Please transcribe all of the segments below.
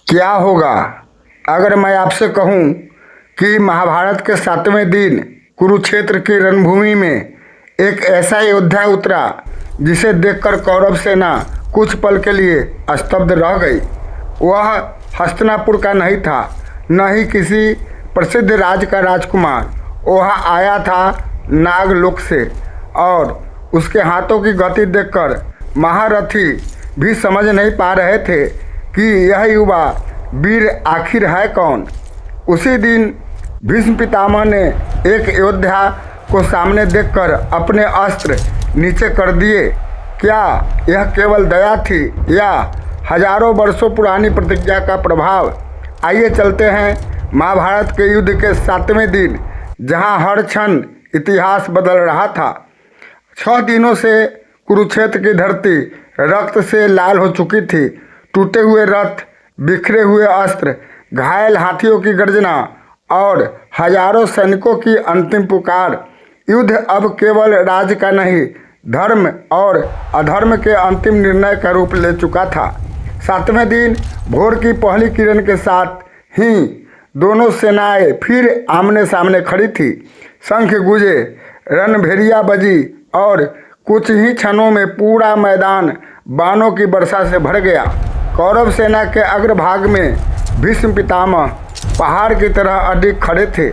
क्या होगा अगर मैं आपसे कहूं कि महाभारत के 7वें दिन कुरुक्षेत्र की रणभूमि में एक ऐसा योद्धा उतरा जिसे देखकर कौरव सेना कुछ पल के लिए स्तब्ध रह गई। वह हस्तिनापुर का नहीं था, न ही किसी प्रसिद्ध राज का राजकुमार। वह आया था नागलोक से और उसके हाथों की गति देखकर महारथी भी समझ नहीं पा रहे थे कि यह युवा वीर आखिर है कौन। उसी दिन भीष्म पितामह ने एक योद्धा को सामने देखकर अपने अस्त्र नीचे कर दिए। क्या यह केवल दया थी या हजारों वर्षों पुरानी प्रतिज्ञा का प्रभाव? आइए चलते हैं महाभारत के युद्ध के 7वें दिन, जहां हर क्षण इतिहास बदल रहा था। 6 दिनों से कुरुक्षेत्र की धरती रक्त से लाल हो चुकी थी। टूटे हुए रथ, बिखरे हुए अस्त्र, घायल हाथियों की गर्जना और हजारों सैनिकों की अंतिम पुकार। युद्ध अब केवल राज्य का नहीं, धर्म और अधर्म के अंतिम निर्णय का रूप ले चुका था। 7वें दिन भोर की पहली किरण के साथ ही दोनों सेनाएं फिर आमने सामने खड़ी थी। शंख गूंजे, रणभेरिया बजी और कुछ ही क्षणों में पूरा मैदान बाणों की वर्षा से भर गया। कौरव सेना के अग्रभाग में भीष्म पितामह पहाड़ की तरह अडिग खड़े थे।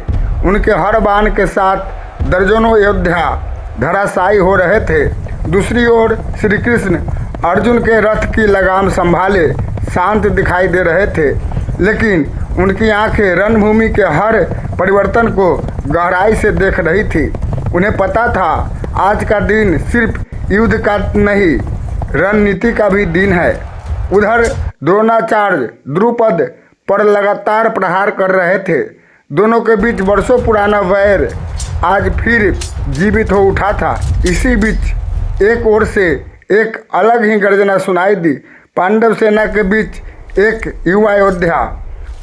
उनके हर बाण के साथ दर्जनों योद्धा धराशायी हो रहे थे। दूसरी ओर श्री कृष्ण अर्जुन के रथ की लगाम संभाले शांत दिखाई दे रहे थे, लेकिन उनकी आंखें रणभूमि के हर परिवर्तन को गहराई से देख रही थी। उन्हें पता था आज का दिन सिर्फ युद्ध का नहीं, रणनीति का भी दिन है। उधर द्रोणाचार्य द्रुपद पर लगातार प्रहार कर रहे थे। दोनों के बीच वर्षों पुराना वैर आज फिर जीवित हो उठा था। इसी बीच एक ओर से एक अलग ही गर्जना सुनाई दी। पांडव सेना के बीच एक युवा योद्धा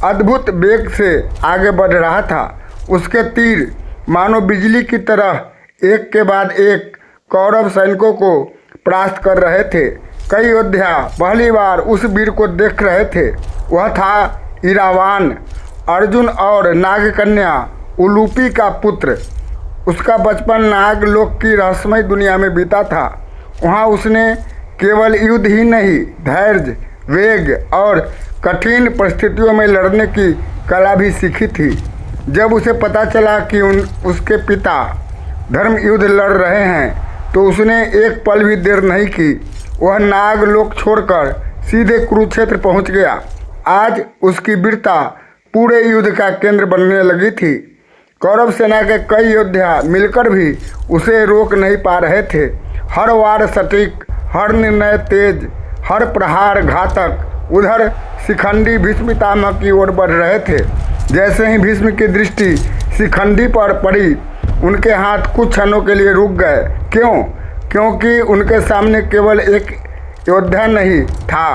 अद्भुत वेग से आगे बढ़ रहा था। उसके तीर मानो बिजली की तरह एक के बाद एक कौरव सैनिकों को परास्त कर रहे थे। कई योद्धा पहली बार उस वीर को देख रहे थे। वह था इरावान, अर्जुन और नागकन्या उलूपी का पुत्र। उसका बचपन नागलोक की रहस्यमय दुनिया में बीता था। वहाँ उसने केवल युद्ध ही नहीं, धैर्य, वेग और कठिन परिस्थितियों में लड़ने की कला भी सीखी थी। जब उसे पता चला कि उसके पिता धर्म युद्ध लड़ रहे हैं तो उसने एक पल भी देर नहीं की। वह नागलोक छोड़कर सीधे कुरुक्षेत्र पहुंच गया। आज उसकी वीरता पूरे युद्ध का केंद्र बनने लगी थी। कौरव सेना के कई योद्धा मिलकर भी उसे रोक नहीं पा रहे थे। हर वार सटीक, हर निर्णय तेज, हर प्रहार घातक। उधर शिखंडी भीष्म पितामह की ओर बढ़ रहे थे। जैसे ही भीष्म की दृष्टि शिखंडी पर पड़ी, उनके हाथ कुछ क्षणों के लिए रुक गए। क्यों? क्योंकि उनके सामने केवल एक योद्धा नहीं था,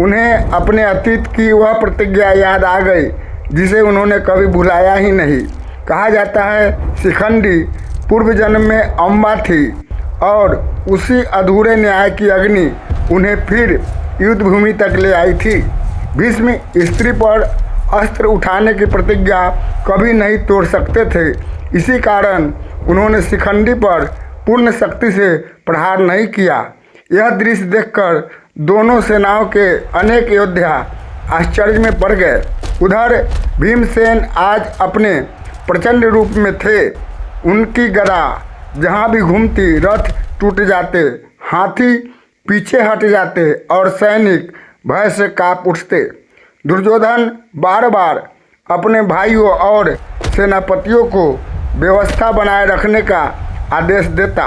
उन्हें अपने अतीत की वह प्रतिज्ञा याद आ गई जिसे उन्होंने कभी भुलाया ही नहीं। कहा जाता है शिखंडी पूर्व जन्म में अम्बा थी और उसी अधूरे न्याय की अग्नि उन्हें फिर युद्ध भूमि तक ले आई थी। भीष्म स्त्री पर अस्त्र उठाने की प्रतिज्ञा कभी नहीं तोड़ सकते थे। इसी कारण उन्होंने शिखंडी पर पूर्ण शक्ति से प्रहार नहीं किया। यह दृश्य देखकर दोनों सेनाओं के अनेक योद्धा आश्चर्य में पड़ गए। उधर भीमसेन आज अपने प्रचंड रूप में थे। उनकी गदा जहाँ भी घूमती रथ टूट जाते, हाथी पीछे हट जाते और सैनिक भय से कांप उठते। दुर्योधन बार बार अपने भाइयों और सेनापतियों को व्यवस्था बनाए रखने का आदेश देता,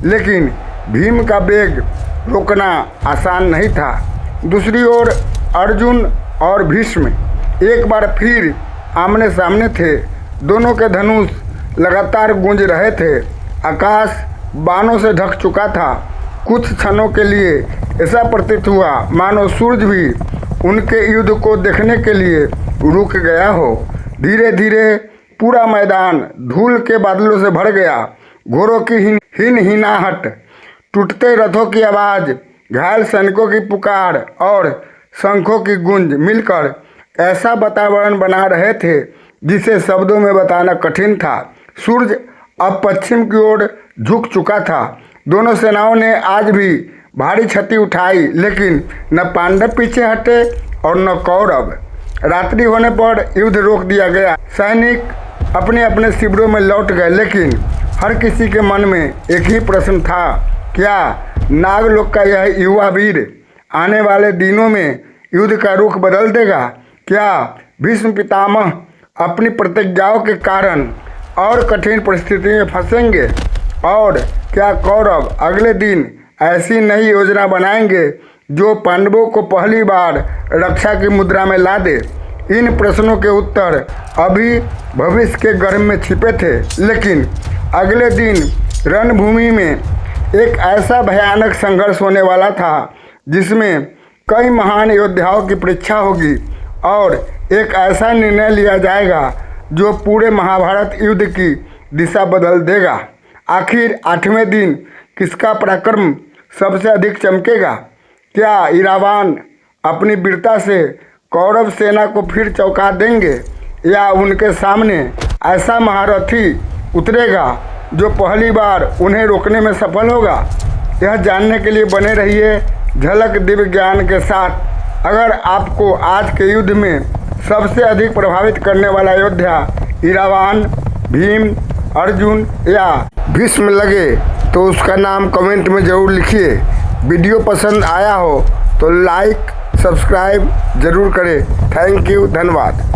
लेकिन भीम का वेग रोकना आसान नहीं था। दूसरी ओर अर्जुन और भीष्म एक बार फिर आमने सामने थे। दोनों के धनुष लगातार गूंज रहे थे। आकाश बाणों से ढक चुका था। कुछ क्षणों के लिए ऐसा प्रतीत हुआ मानो सूर्य भी उनके युद्ध को देखने के लिए रुक गया हो। धीरे धीरे पूरा मैदान धूल के बादलों से भर गया। घोड़ों की हिनहिनाहट, टूटते रथों की आवाज़, घायल सैनिकों की पुकार और शंखों की गूंज मिलकर ऐसा वातावरण बना रहे थे जिसे शब्दों में बताना कठिन था। सूर्य अब पश्चिम की ओर झुक चुका था। दोनों सेनाओं ने आज भी भारी क्षति उठाई, लेकिन न पांडव पीछे हटे और न कौरव। रात्रि होने पर युद्ध रोक दिया गया। सैनिक अपने अपने शिविरों में लौट गए, लेकिन हर किसी के मन में एक ही प्रश्न था, क्या नागलोक का यह युवा वीर आने वाले दिनों में युद्ध का रुख बदल देगा? क्या भीष्म पितामह अपनी प्रतिज्ञाओं के कारण और कठिन परिस्थिति में फंसेंगे? और क्या कौरव अगले दिन ऐसी नई योजना बनाएंगे जो पांडवों को पहली बार रक्षा की मुद्रा में ला दे? इन प्रश्नों के उत्तर अभी भविष्य के गर्भ में छिपे थे, लेकिन अगले दिन रणभूमि में एक ऐसा भयानक संघर्ष होने वाला था जिसमें कई महान योद्धाओं की परीक्षा होगी और एक ऐसा निर्णय लिया जाएगा जो पूरे महाभारत युद्ध की दिशा बदल देगा। आखिर 8वें दिन किसका पराक्रम सबसे अधिक चमकेगा? क्या इरावान अपनी वीरता से कौरव सेना को फिर चौंका देंगे, या उनके सामने ऐसा महारथी उतरेगा जो पहली बार उन्हें रोकने में सफल होगा? यह जानने के लिए बने रहिए झलक दिव्य ज्ञान के साथ। अगर आपको आज के युद्ध में सबसे अधिक प्रभावित करने वाला योद्धा इरावान, भीम, अर्जुन या भीष्म लगे तो उसका नाम कमेंट में ज़रूर लिखिए। वीडियो पसंद आया हो तो लाइक सब्सक्राइब ज़रूर करें। थैंक यू, धन्यवाद।